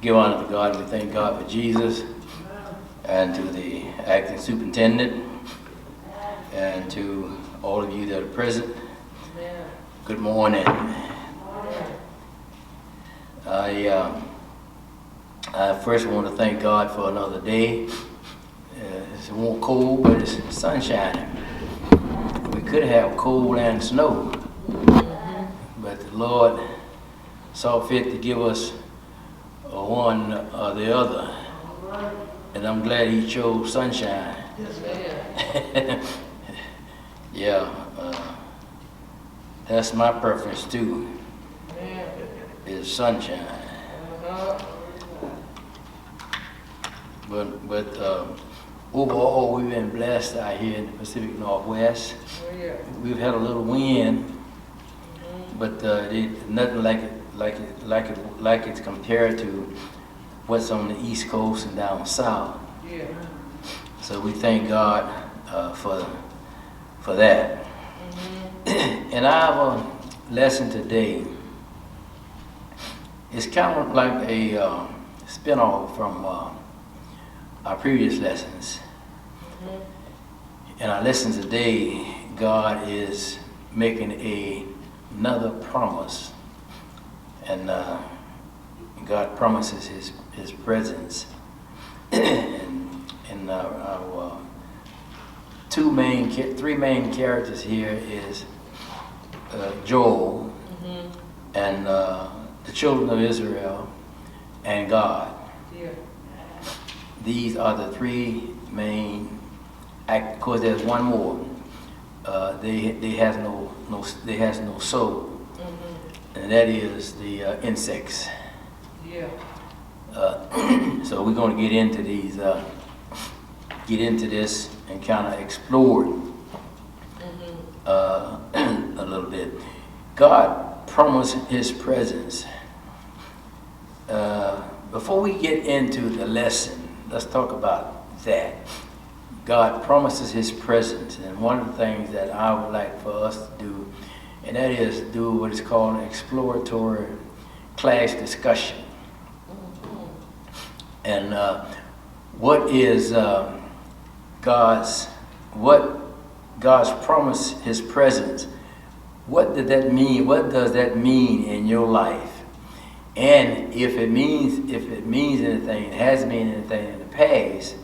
Give honor to God. We thank God for Jesus and to the acting superintendent and to all of you that are present. Good morning. I first want to thank God for another day. It's a little cold, but it's sun shining. We could have cold and snow, but the Lord saw fit to give us one or the other, and I'm glad He chose sunshine. Yeah, that's my preference too. Is sunshine. But overall, we've been blessed out here in the Pacific Northwest. We've had a little wind, but nothing like it's compared to what's on the East Coast and down south. So we thank God for that. And our lesson today is kind of like a spin-off from our previous lessons. In our lesson today, God is making another promise, and God promises His presence. and our three main characters here is Joel and the children of Israel and God. These are the three main. Of course, there's one more. They has no soul, and that is the insects. So we're going to get into these, this, and kind of explore it a little bit. God promised His presence. Before we get into the lesson, let's talk about that. God promises His presence, and one of the things that I would like for us to do, and that is do what is called an exploratory class discussion. And what is God's promise, His presence? What did that mean? What does that mean in your life? And if it means anything, it has meant anything in the past,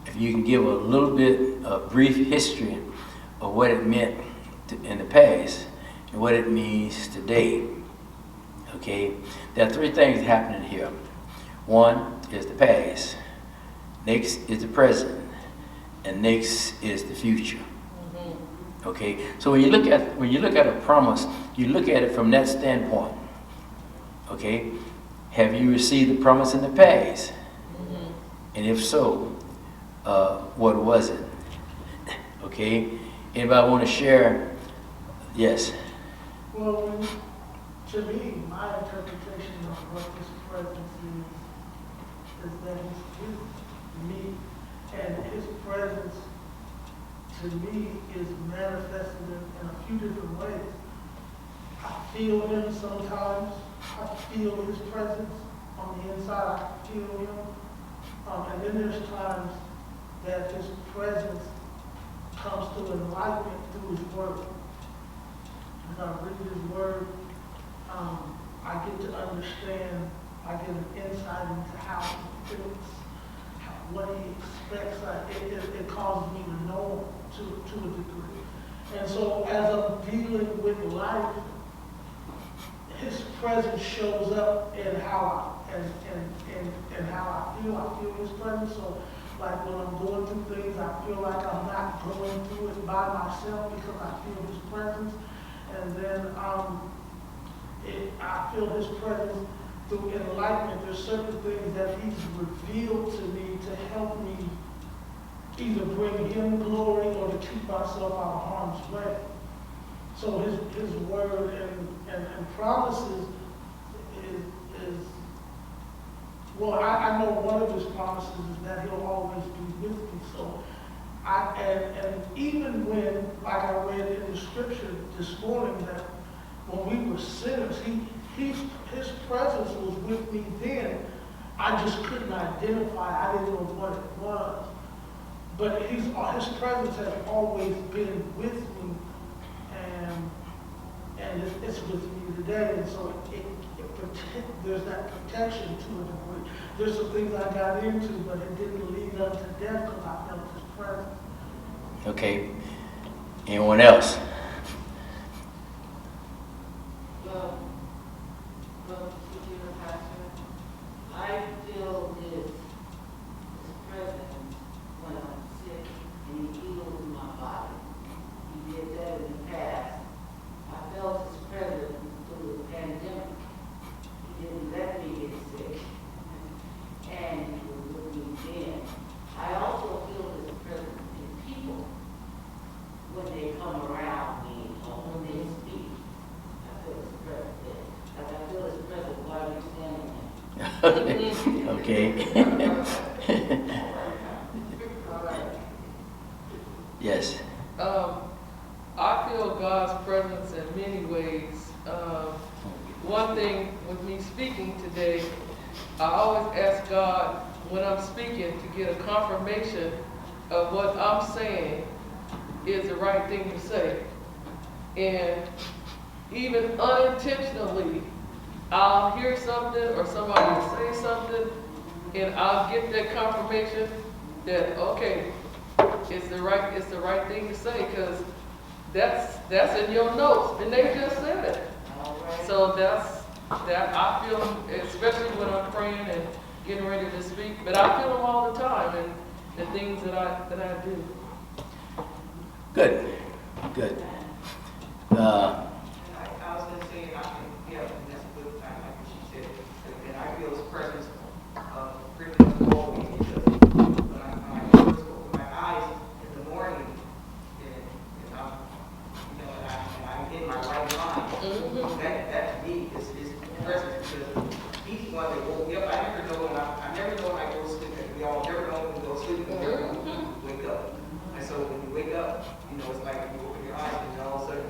if you can give a little bit of brief history of what it meant in the past and what it means today. Okay? There are three things happening here. One is the past, next is the present, and next is the future. Okay? So when you look at a promise, you look at it from that standpoint. Okay? Have you received the promise in the past? And if so, what was it? Okay? Anybody want to share? Yes. Well, to me, my interpretation of what His presence is that He's with me, and His presence to me is manifested in a few different ways. I feel Him sometimes. I feel His presence on the inside. I feel Him. And then there's times that His presence comes to enlightenment through His Word. As I read His Word, I get to understand, I get an insight into how He thinks, what He expects. It causes me to know to a degree. And so as I'm dealing with life, His presence shows up in how I feel. I feel His presence. So like when I'm going through things, I feel like I'm not going through it by myself because I feel His presence. And then I feel His presence through enlightenment. There's certain things that He's revealed to me to help me either bring Him glory or to keep myself out of harm's way. So His Word and promises is well, I know one of His promises is that He'll always be with me. So and even when, like I read in the scripture this morning, that when we were sinners, His presence was with me then, I just couldn't identify. I didn't know what it was. But his presence has always been with me, and it's with me today. And so there's that protection to it. There's some things I got into, but it didn't lead up to death because I felt his presence. Okay. Anyone else? Well, Pastor, I feel his presence when I'm sick and he heals my body. He did that in the past. I felt his presence through the pandemic. He didn't let me get sick. And he was with me then. I also feel his presence in people when they come around me or when they speak. I feel his presence there. Like I feel his presence while you're standing there. Okay. Yes. I feel God's presence in many ways. One thing with me speaking today, I always ask God when I'm speaking to get a confirmation of what I'm saying is the right thing to say. And even unintentionally, I'll hear something or somebody will say something and I'll get that confirmation that, okay, it's the right thing to say because that's in your notes and they just said it. So that I feel them, especially when I'm praying and getting ready to speak, but I feel them all the time and the things that I do. Good. I was going to say, yeah, that's a good time, like what she said. And I feel his presence bringing us always because when I first open my eyes in the morning, and I'm in my right mind, that to me is his presence because he's the one that woke me up. I never know when I go to sleep. We all never know when we go to sleep. We never know when we wake up. And so when you wake up, it's like you open your eyes and all of a sudden,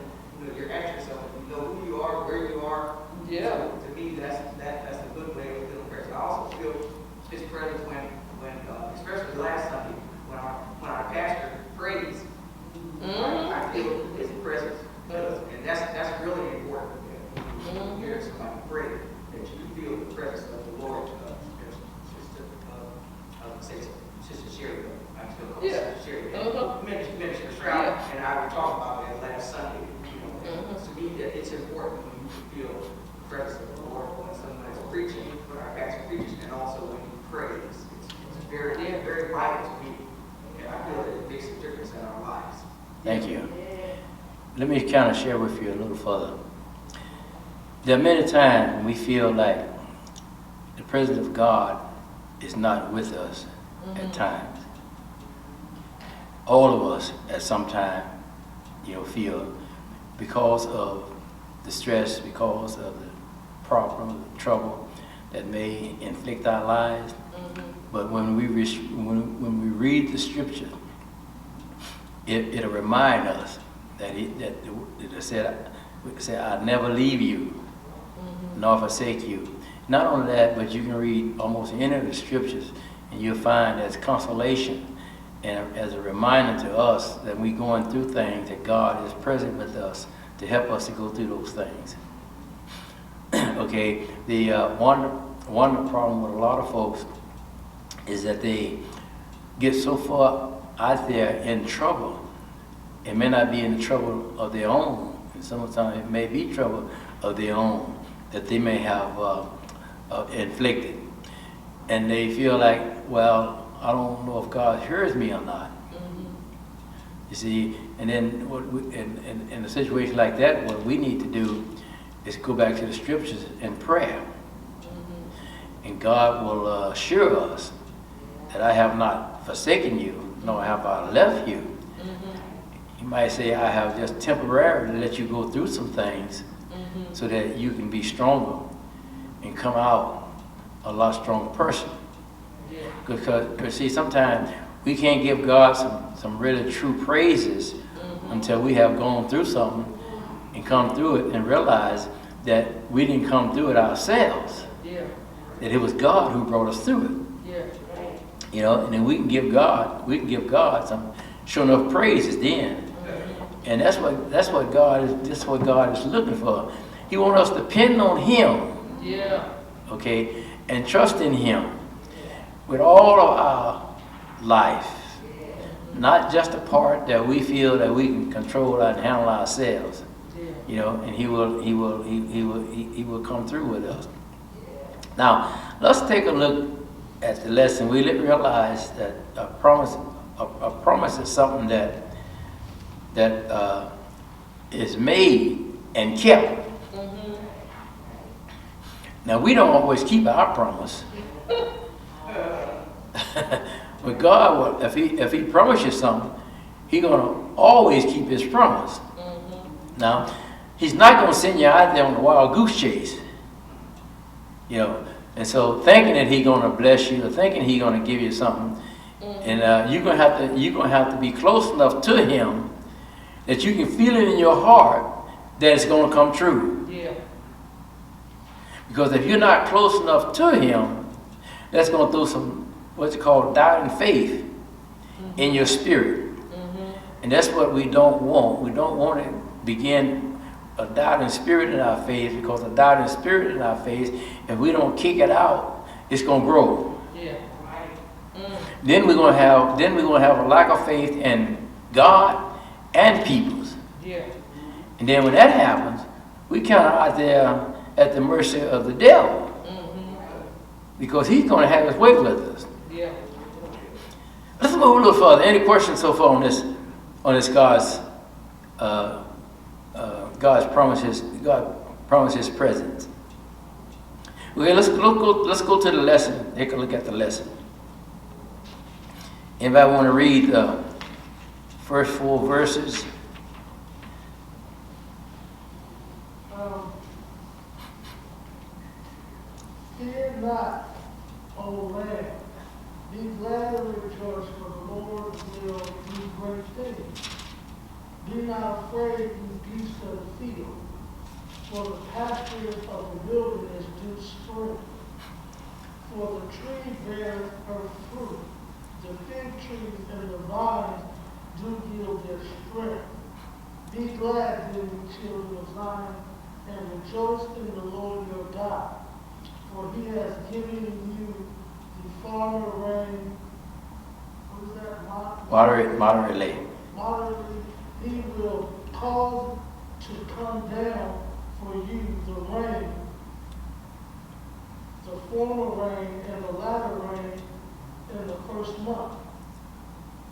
you're at yourself. You know who you are, where you are. Yeah. So to me, that's a good way of feeling presence. I also feel his presence when especially last Sunday, when our pastor prays. I feel his presence, and that's really important. When you hear somebody pray, that you feel the presence of the Lord. Sister Shelby, I still call Sister Shelby. Minister Shroud and I were talking about that last Sunday. To me, it's important when you feel the presence of the Lord when someone is preaching, when our pastor preaches, and also when he prays. It's very vital to me, and I feel that it makes a difference in our lives. Thank you. Let me kind of share with you a little further. There are many times when we feel like the presence of God is not with us at times. All of us at some time, feel because of the stress, because of the problem, the trouble that may inflict our lives. But when we read the scripture, it'll remind us that it said, "I never leave you, nor forsake you." Not only that, but you can read almost any of the scriptures, and you'll find as consolation and as a reminder to us that we're going through things, that God is present with us to help us to go through those things. Okay, the one problem with a lot of folks is that they get so far out there in trouble. It may not be in the trouble of their own, and sometimes it may be trouble of their own that they may have inflicted. And they feel like, well, I don't know if God hears me or not. You see, and then in a situation like that, what we need to do is go back to the scriptures and prayer. And God will assure us that I have not forsaken you, nor have I left you. You might say, I have just temporarily let you go through some things so that you can be stronger and come out a lot stronger person. Because see, sometimes we can't give God some really true praises until we have gone through something and come through it and realize that we didn't come through it ourselves. that it was God who brought us through it. Yeah. You know, and then we can give God some sure enough praises then. And that's what God is looking for. He wants us to depend on Him. Yeah. Okay, and trust in Him with all of our life, not just the part that we feel that we can control and handle ourselves. You know, and He will come through with us. Now, let's take a look at the lesson. We realize that a promise is something that is made and kept. Now, we don't always keep our promise. But God, if He promises something, He's going to always keep His promise. Now, He's not going to send you out there on a wild goose chase. You know, and so thinking that He's going to bless you or thinking He's going to give you something, and you're going to have to be close enough to Him that you can feel it in your heart that it's going to come true. Yeah. Because if you're not close enough to Him, that's going to throw some, what's it called, doubting faith in your spirit. And that's what we don't want. We don't want to begin a doubting spirit in our faith, because a doubting spirit in our faith, if we don't kick it out, it's going to grow. Yeah. Then we're going to have a lack of faith in God and people's. Yeah. And then when that happens, we kind of out there at the mercy of the devil, because he's going to have his way with us. Yeah. Let's move a little further. Any questions so far on this God's promises? God promises presence. Okay, let's go to the lesson. Take a look at the lesson. Anybody want to read the first 4 verses? Fear not, O land. Be glad and rejoice, for the Lord will do great things. Be not afraid, you beasts of the field, for the pastures of the wilderness do spring. For the tree beareth her fruit, the fig trees and the vines do yield their strength. Be glad then, you children of Zion, and rejoice in the Lord your God. For He has given you the former rain. What is that? Moderately. Moderately, He will cause to come down for you the rain, the former rain and the latter rain in the first month.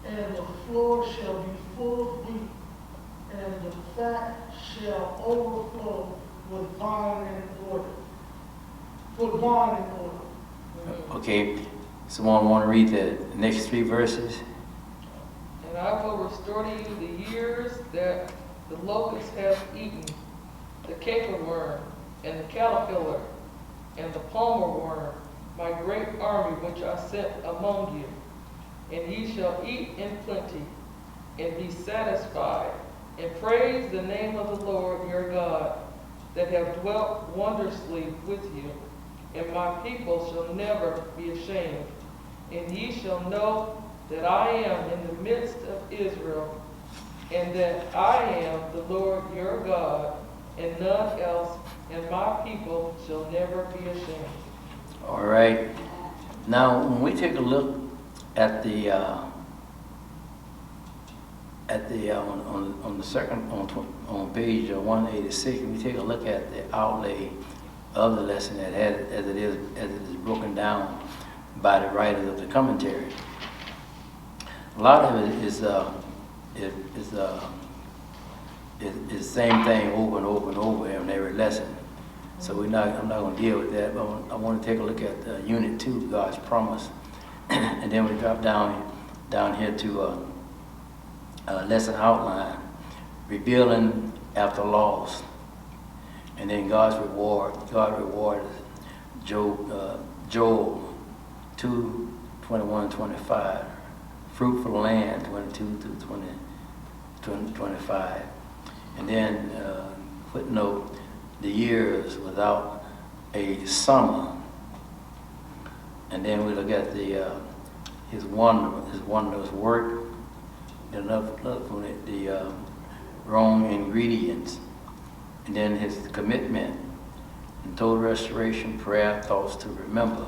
And the floor shall be full of wheat, and the fat shall overflow with wine and oil. Okay, someone want to read the next 3 verses? And I will restore to you the years that the locust hath eaten, the cankerworm, and the caterpillar, and the palmer worm, my great army which I sent among you. And ye shall eat in plenty, and be satisfied, and praise the name of the Lord your God, that have dwelt wondrously with you. And my people shall never be ashamed. And ye shall know that I am in the midst of Israel, and that I am the Lord your God, and none else, and my people shall never be ashamed. All right. Now, when we take a look at the on the second on page 186, we take a look at the outlay of the lesson as it is broken down by the writers of the commentary. A lot of it is the same thing over and over and over in every lesson. So I'm not going to deal with that. But I want to take a look at Unit 2, God's promise, and then we drop down here to lesson outline, rebuilding after loss. And then God's reward. God rewarded Joel 2:21-25. Fruitful land 22 through 25. And then footnote, the years without a summer and then we look at his wondrous work. Then another one at the wrong ingredients, and then his commitment and total restoration, prayer, thoughts to remember.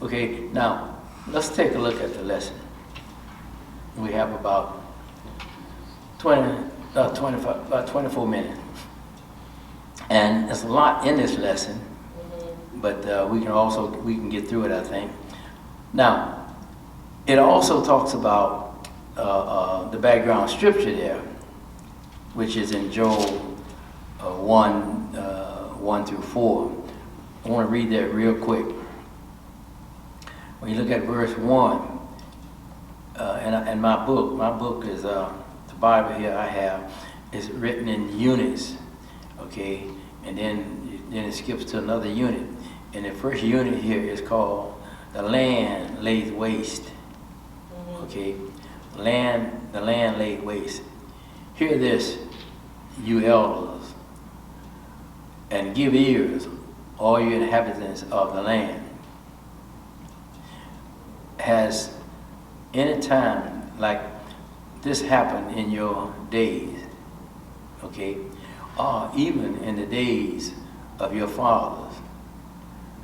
Okay, now let's take a look at the lesson. We have about 24 minutes, and there's a lot in this lesson, but we can get through it, I think. Now, it also talks about the background scripture there, which is in Joel 1 through 4. I want to read that real quick. When you look at verse 1, and my book is the Bible here I have is written in units, okay, and then it skips to another unit, and the first unit here is called "The Land Laid Waste." Okay, the land laid waste. Hear this, you elders, and give ears, all you inhabitants of the land. Has any time like this happened in your days? Okay, or even in the days of your fathers?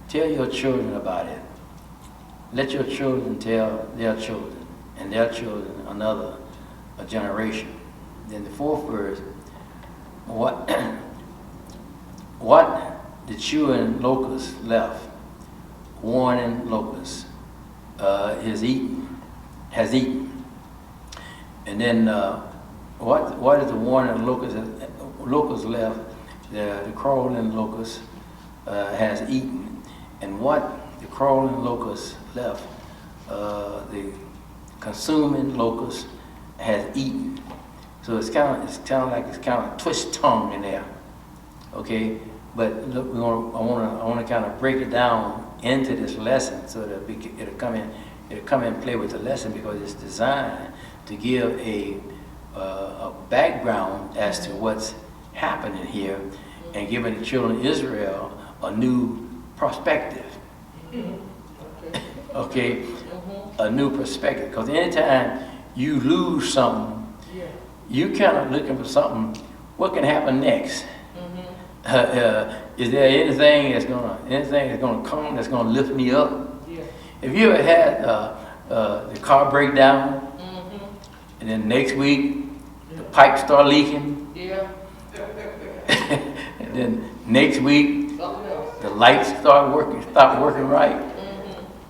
Tell your children about it. Let your children tell their children, and their children another a generation. Then the fourth verse, what the chewing locust left, warning locust, has eaten. And then what is the warning locust left? The crawling locust has eaten. And what the crawling locust left, the consuming locust has eaten. So it's kind of twist tongue in there, okay. But look, I want to kind of break it down into this lesson so that it'll come in play with the lesson, because it's designed to give a background as to what's happening here, and giving the children of Israel a new perspective. Okay, a new perspective. Because anytime you lose something, you kind of looking for something. What can happen next? Is there anything that's gonna come that's gonna lift me up? Yeah. Have you ever had the car break down, and then next week the pipes start leaking? Yeah. And then next week the lights stop working right.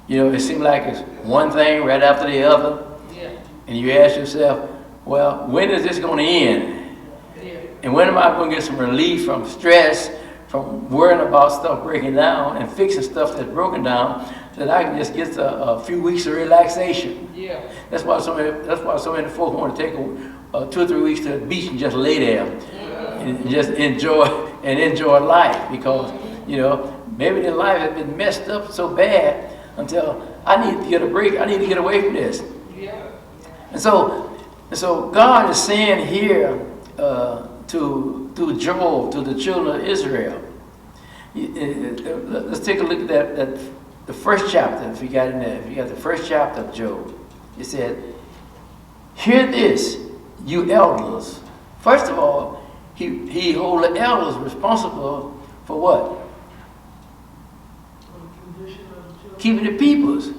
You know, it seems like it's one thing right after the other. Yeah. And you ask yourself, well, when is this going to end? Yeah. And when am I going to get some relief from stress, from worrying about stuff breaking down and fixing stuff that's broken down, that I can just get a few weeks of relaxation? Yeah. That's why so many folks want to take 2 or 3 weeks to the beach and just lay there and just enjoy life, because you know, maybe their life has been messed up so bad until I need to get a break. I need to get away from this. Yeah. And so God is saying here to Joel, to the children of Israel. Let's take a look at that the first chapter, if you got in there. If you got the first chapter of Job, it said, "Hear this, you elders." First of all, he holds the elders responsible for what? Keeping the peoples.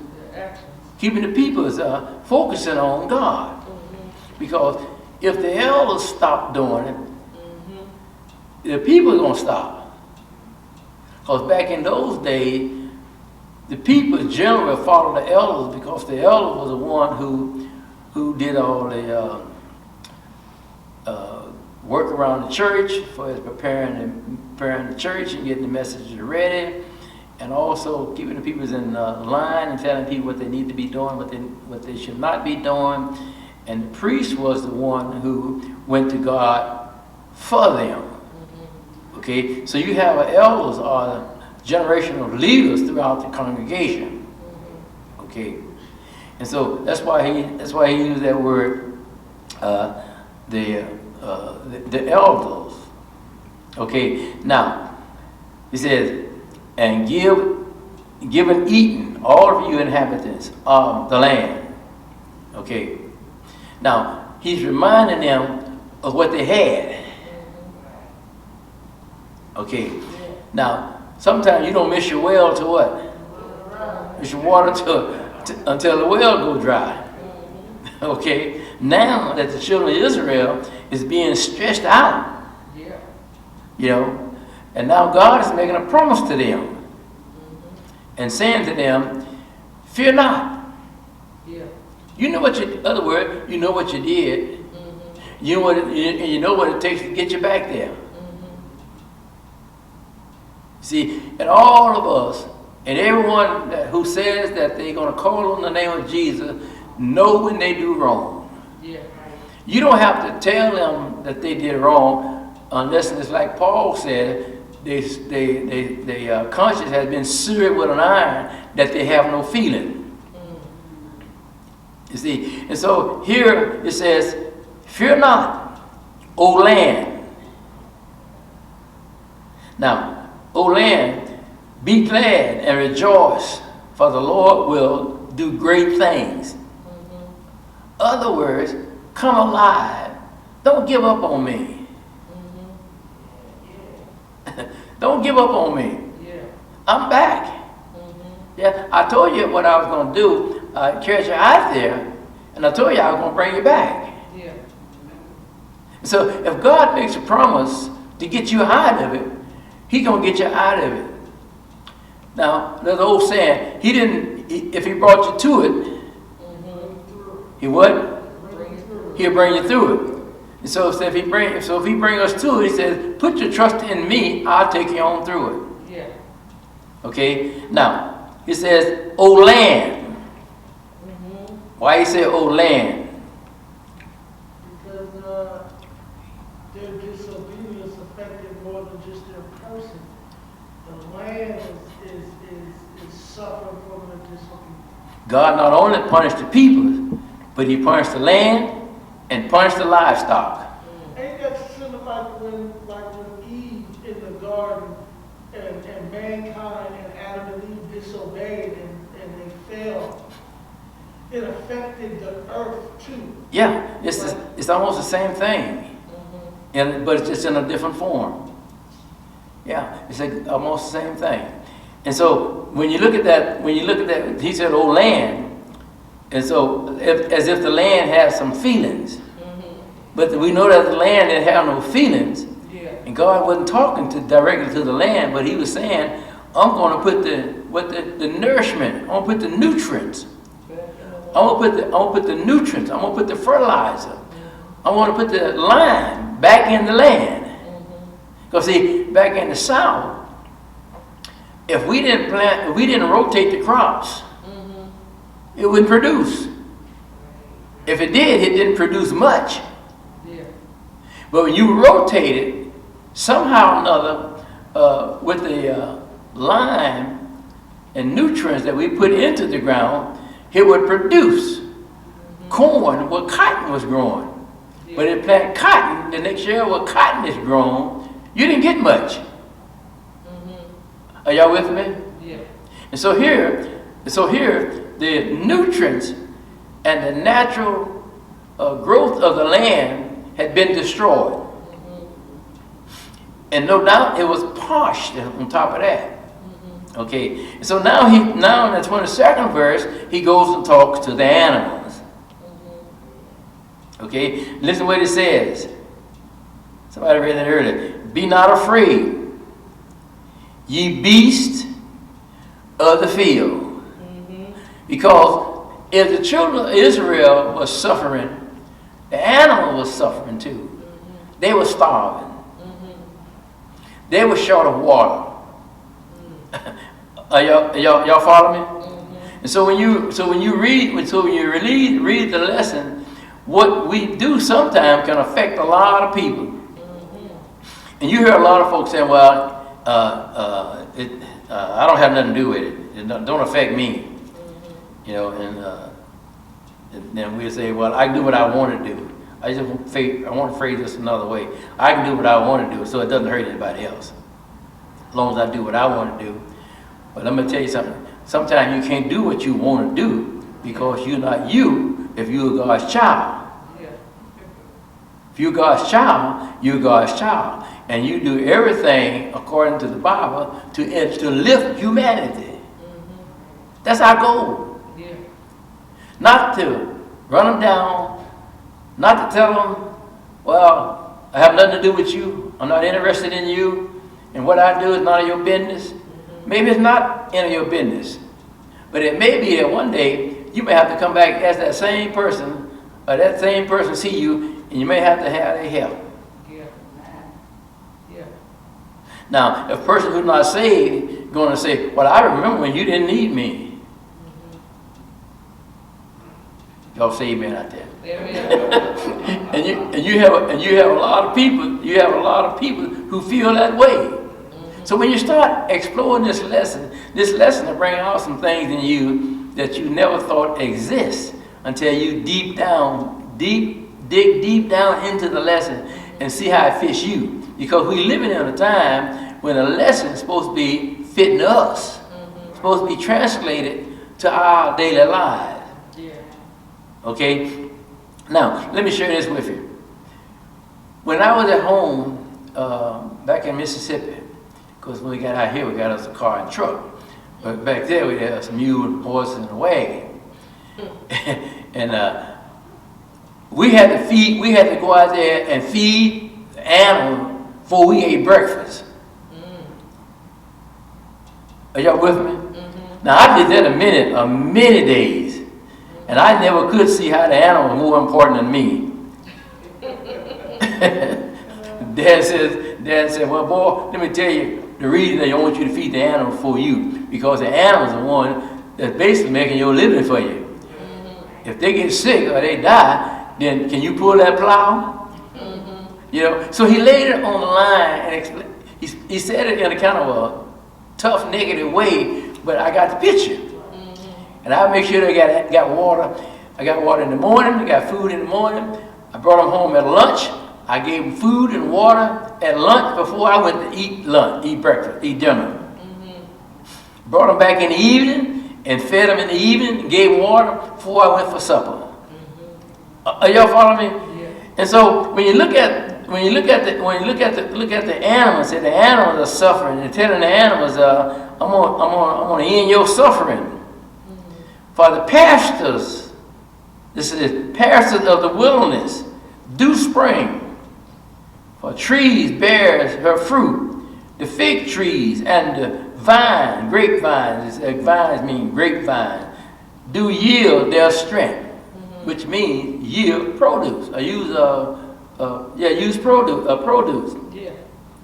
Keeping the peoples focusing on God. Because if the elders stop doing it, the people are going to stop. Because back in those days, the people generally followed the elders, because the elder was the one who did all the work around the church, for his preparing the church and getting the messages ready, and also keeping the people in line and telling people what they need to be doing, what they should not be doing. And the priest was the one who went to God for them. Okay, so you have elders are generational leaders throughout the congregation. Okay, and so that's why he used that word, the elders. Okay, now he says, and give given eaten, all of you inhabitants of the land. Okay. Now, he's reminding them of what they had. Okay. Now, sometimes you don't miss your well to what? Miss your water until the well go dry. Okay. Now that the children of Israel is being stretched out, you know, and now God is making a promise to them and saying to them, fear not. You know what you, in other words, you know what you did. You know what it takes to get you back there. See, and all of us, and everyone who says that they're going to call on the name of Jesus, know when they do wrong. You don't have to tell them that they did wrong, unless it's like Paul said, their conscience has been seared with an iron that they have no feeling. You see, and so here it says, fear not, O land. Now, O land, be glad and rejoice, for the Lord will do great things. Other words, come alive. Don't give up on me. Don't give up on me. I'm back. Yeah, I told you what I was going to do. Carry you out there, and I told you I was going to bring you back. So if God makes a promise to get you out of it, He's going to get you out of it. Now, there's an old saying, if He brought you to it, He would? He'll bring you through it. And so if He bring us to it, He says, put your trust in me, I'll take you on through it. Okay? Now, He says, O land. Why He say, O land? Because their disobedience affected more than just their person. The land is suffering from their disobedience. God not only punished the people, but He punished the land and punished the livestock. Ain't that similar like when Eve in the garden and mankind and Adam and Eve disobeyed and they fell? It affected the earth too. Yeah, it's almost the same thing, but it's just in a different form. Yeah, it's like almost the same thing. And so when you look at that, He said, "O land." And so, as if the land has some feelings. But we know that the land didn't have no feelings. And God wasn't talking directly to the land, but He was saying, I'm going to put the nourishment, I'm going to put the nutrients. I'm going to put the nutrients, I'm going to put the fertilizer. I'm going to put the lime back in the land. Because see, back in the South, if we didn't rotate the crops, it wouldn't produce. If it did, it didn't produce much. But when you rotate it, somehow or another, with the lime and nutrients that we put into the ground, it would produce corn where cotton was growing. But if you plant cotton, the next year where cotton is grown, you didn't get much. Are y'all with me? And so here, the nutrients and the natural growth of the land had been destroyed. And no doubt it was parched on top of that. Okay, so now in the 22nd verse, he goes and talks to the animals. Okay, listen what it says. Somebody read that earlier. Be not afraid, ye beasts of the field. Because if the children of Israel was suffering, the animal was suffering too. They were starving. They were short of water. Y'all follow me? And so when you read the lesson, what we do sometimes can affect a lot of people. And you hear a lot of folks saying, "Well, I don't have nothing to do with it. It don't affect me." You know, and then we'll say, "Well, I can do what I want to do. I want to phrase this another way. I can do what I want to do, so it doesn't hurt anybody else. As long as I do what I want to do." But let me tell you something. Sometimes you can't do what you want to do because you're not you if you're God's child. Yeah. If you're God's child, you're God's child. And you do everything according to the Bible to lift humanity. That's our goal. Yeah. Not to run them down, not to tell them, well, I have nothing to do with you. I'm not interested in you. And what I do is none of your business. Maybe it's not any of your business. But it may be that one day you may have to come back as that same person, or that same person see you, and you may have to have their help. Yeah. Yeah. Now, if a person who's not saved going to say, well, I remember when you didn't need me. Y'all saved men out there. Amen. and you have a lot of people. You have a lot of people who feel that way. So when you start exploring this lesson will bring out some things in you that you never thought exist until you dig deep down into the lesson and see how it fits you. Because we're living in a time when a lesson is supposed to be fitting us, supposed to be translated to our daily lives. Yeah. Okay? Now, let me share this with you. When I was at home back in Mississippi, because when we got out here, we got us a car and truck. But back there, we had some mule, horses, and a wagon. And we had to go out there and feed the animal before we ate breakfast. Are y'all with me? Now, I did that many days. And I never could see how the animal was more important than me. Dad said, well, boy, let me tell you, the reason they want you to feed the animal for you, because the animal's the one that's basically making your living for you. If they get sick or they die, then can you pull that plow? You know, so he laid it on the line and he said it in a kind of a tough, negative way, but I got the picture. And I make sure they got water. I got water in the morning, I got food in the morning. I brought them home at lunch. I gave them food and water at lunch before I went to eat breakfast, eat dinner. Brought them back in the evening and fed them in the evening and gave them water before I went for supper. Are y'all following me? Yeah. And so when you look at the animals, and the animals are suffering, and telling the animals, I'm gonna end your suffering. For the pastors, this is pastors of the wilderness, do spring. For trees bears her fruit, the fig trees and the vine, grapevines, vines mean grapevine, do yield their strength, which means yield produce. I use produce. Yeah.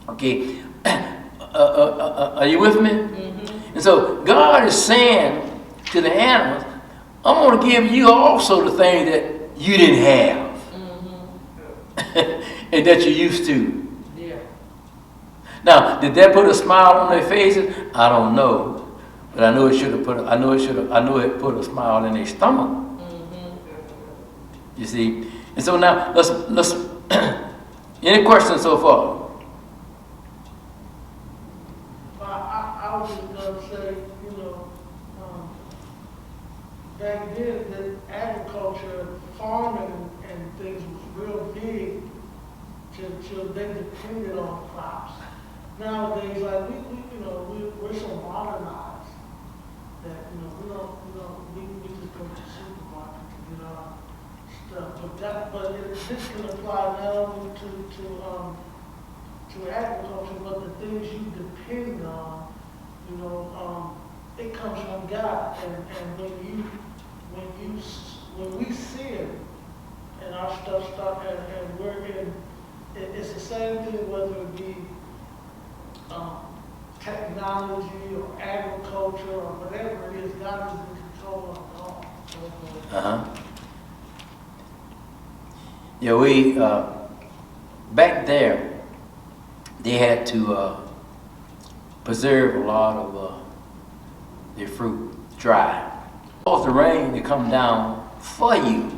Okay. Are you with me? And so God is saying to the animals, I'm going to give you also the things that you didn't have. And that you're used to. Yeah. Now, did that put a smile on their faces? I don't know, but I know it put a smile in their stomach. You see, and so now let's. Any questions so far? I was just going to say, back then, the agriculture, farming and things was real big till they depended on crops. Nowadays, like we're so modernized that we just go to the supermarket to get our stuff. But this can apply not only to agriculture, but the things you depend on. It comes from God, and when we sin and our stuff start and we're in, it's the same thing whether it be technology or agriculture or whatever it is. God is in control of it all. Yeah, we back there they had to preserve a lot of their fruit dry. Cause the rain to come down for you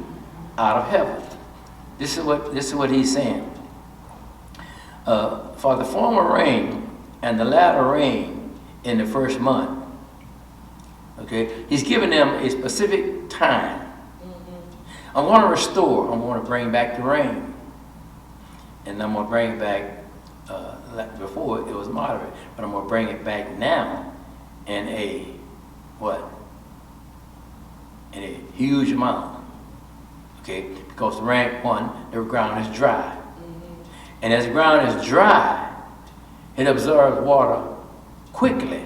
out of heaven. This is what he's saying. For the former rain and the latter rain in the first month Okay? He's giving them a specific time. I'm going to restore. I'm going to bring back the rain. And I'm going to bring it back, like before it was moderate, but I'm going to bring it back now in a, what? In a huge amount. Okay? Because the rain, one, the ground is dry. And as the ground is dry, it absorbs water quickly.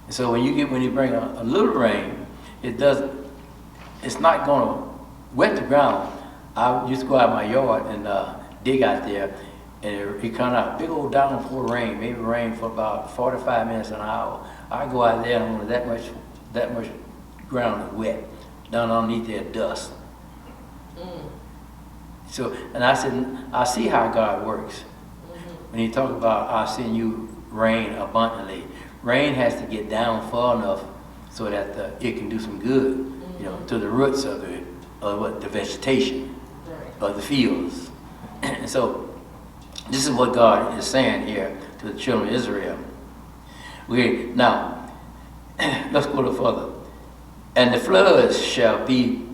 And so when you bring a little rain, it's not going to wet the ground. I used to go out in my yard and dig out there, and it come out big old downpour rain, maybe rain for about 45 minutes an hour. I go out there and only that much ground is wet, down underneath there dust. So, and I said, I see how God works. When he talked about, I'll send you rain abundantly. Rain has to get down far enough so that it can do some good, to the roots of the vegetation of the fields. And so, this is what God is saying here to the children of Israel. Now, let's go a little further. And the floods shall be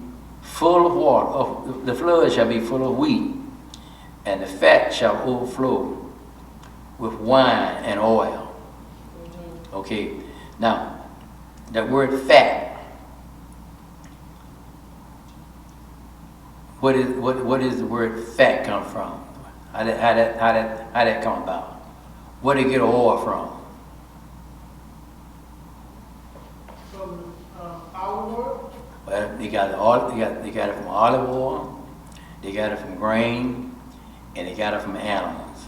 full of water. The floods shall be full of wheat, and the fat shall overflow with wine and oil. Okay, now that word fat, what is the word fat come from? How that come about? Where did it get oil from? From olive oil? Well, they got it from olive oil, they got it from grain, and they got it from animals.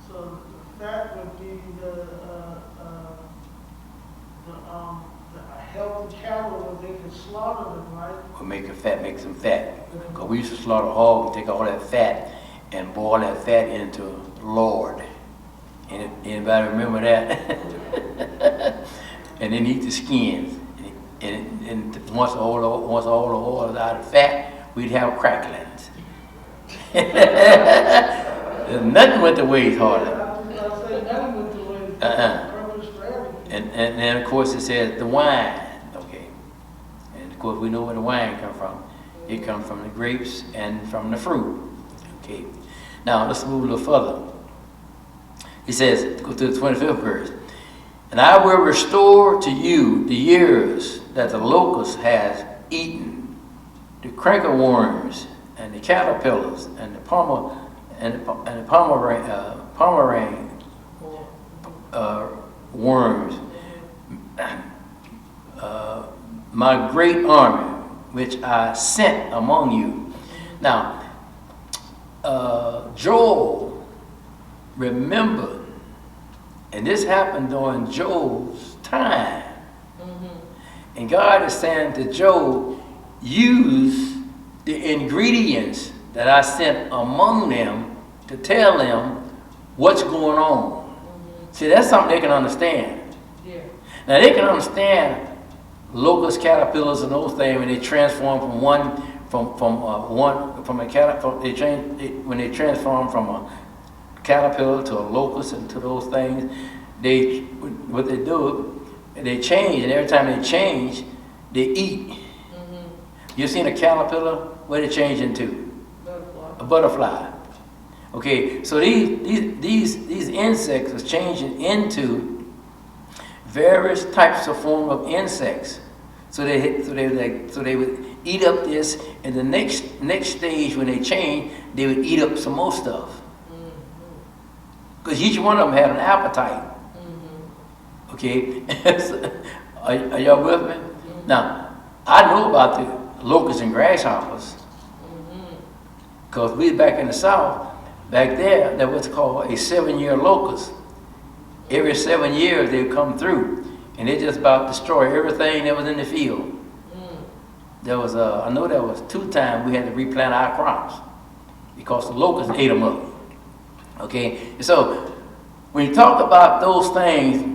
So the fat would be the healthy cattle that they can slaughter them, right? Or make some fat. Because we used to slaughter hogs, take all that fat and boil that fat into Lord. Anybody remember that? And then eat the skins. And once all the oil is out of fat, we'd have cracklings. There's nothing with the ways harder. I say nothing with the way it's purpose for everything. And then of course it says the wine. Okay. And of course we know where the wine comes from. It comes from the grapes and from the fruit. Okay. Now let's move a little further. He says, go to the 25th verse. And I will restore to you the years that the locust has eaten, the cankerworms and the caterpillars and the pomeranian worms, my great army which I sent among you. Now, Joel remembered, and this happened during Joel's time. And God is saying to Joel, use the ingredients that I sent among them to tell them what's going on. See, that's something they can understand. Yeah. Now they can understand locust, caterpillars, and those things when they transform when they transform from a caterpillar to a locust and to those things. What they do, they change, and every time they change, they eat. You've seen a caterpillar? What they change into? Butterfly. A butterfly. Okay, so these insects are changing into various types of form of insects. So they would eat up this, and the next stage when they change, they would eat up some more stuff. Because each one of them had an appetite. Okay, are y'all with me? Now, I know about the locusts and grasshoppers. Because we back in the South, back there, that was called a 7-year locust. Every 7 years they would come through, and they just about destroy everything that was in the field. There was, I know there was 2 times we had to replant our crops because the locusts ate them up. Okay, so when you talk about those things,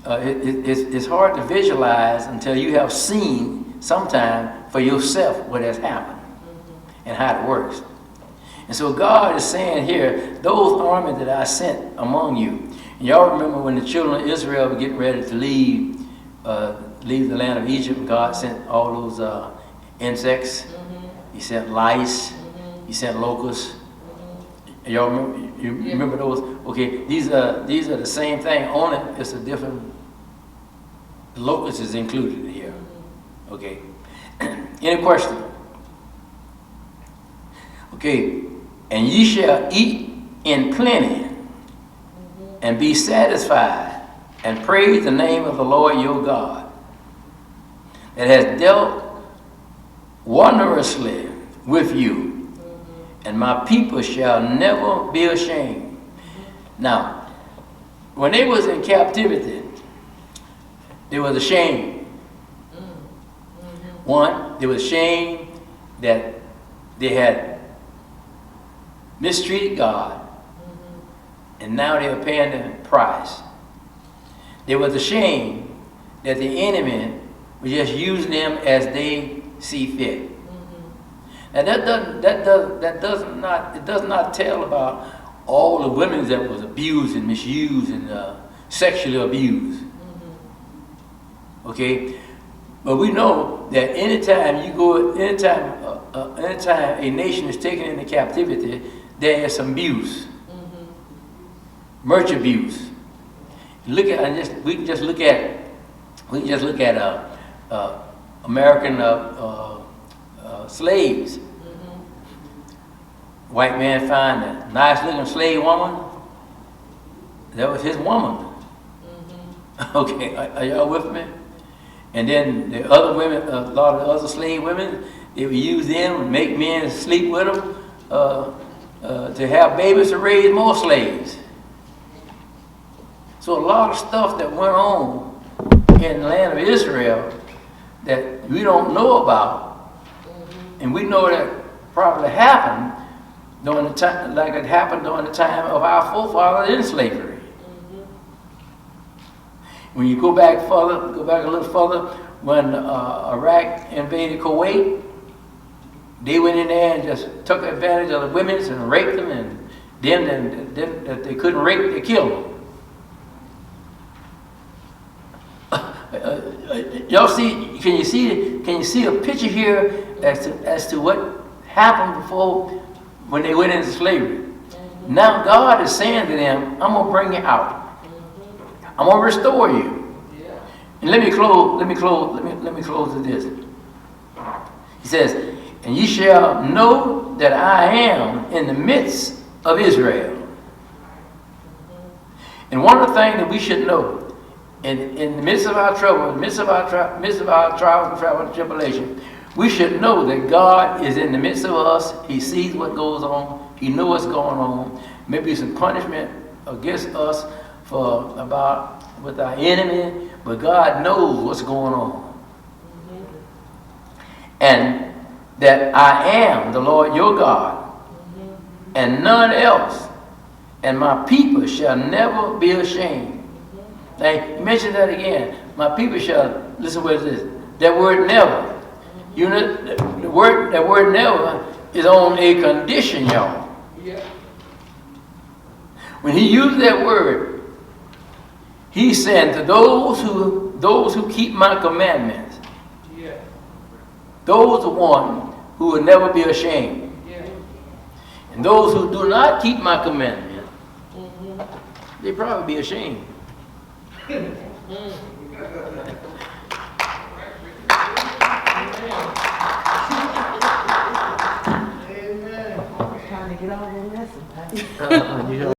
it's hard to visualize until you have seen sometime for yourself what has happened and how it works. And so God is saying here, those armies that I sent among you. And y'all remember when the children of Israel were getting ready to leave leave the land of Egypt, God sent all those insects. He sent lice. He sent locusts. Y'all remember? You remember those? Okay, these are the same thing. Only it's a different. The locust is included here. Okay. Any question? Okay. And ye shall eat in plenty, and be satisfied, and praise the name of the Lord your God, that has dealt wondrously with you, and my people shall never be ashamed. Now, when they was in captivity, they was ashamed. One, they was ashamed that they had mistreated God, and now they were paying the price. They was ashamed that the enemy was just using them as they see fit. And it does not tell about all the women that was abused and misused and sexually abused. Okay, but we know that anytime a nation is taken into captivity, there is some abuse, much abuse. We can just look at American slaves. White man find a nice looking slave woman. That was his woman. Okay, are y'all with me? And then the other women, a lot of the other slave women, they would use them and make men sleep with them to have babies to raise more slaves. So a lot of stuff that went on in the land of Israel that we don't know about, and we know that probably happened during the time, like it happened during the time of our forefathers in slavery. When you go back a little further, when Iraq invaded Kuwait, they went in there and just took advantage of the women and raped them, and then that they couldn't rape, they killed them. Y'all see? Can you see a picture here as to what happened before when they went into slavery? Now God is saying to them, "I'm gonna bring you out. I'm gonna restore you." And let me close with this. He says, "And ye shall know that I am in the midst of Israel." And one of the things that we should know, in the midst of our trouble, in the midst of our trials and trial and tribulation, we should know that God is in the midst of us. He sees what goes on. He knows what's going on. Maybe some punishment against us with our enemy, but God knows what's going on. And that I am the Lord your God, and none else, and my people shall never be ashamed. Now, mention that again. My people shall, listen what it is. That word never. You know, that word never is on a condition, y'all. Yeah. When he used that word, he's saying to those who keep my commandments, Yeah. those are the ones who will never be ashamed. Yeah. And those who do not keep my commandments, they probably be ashamed. Amen. Trying to get all the lesson.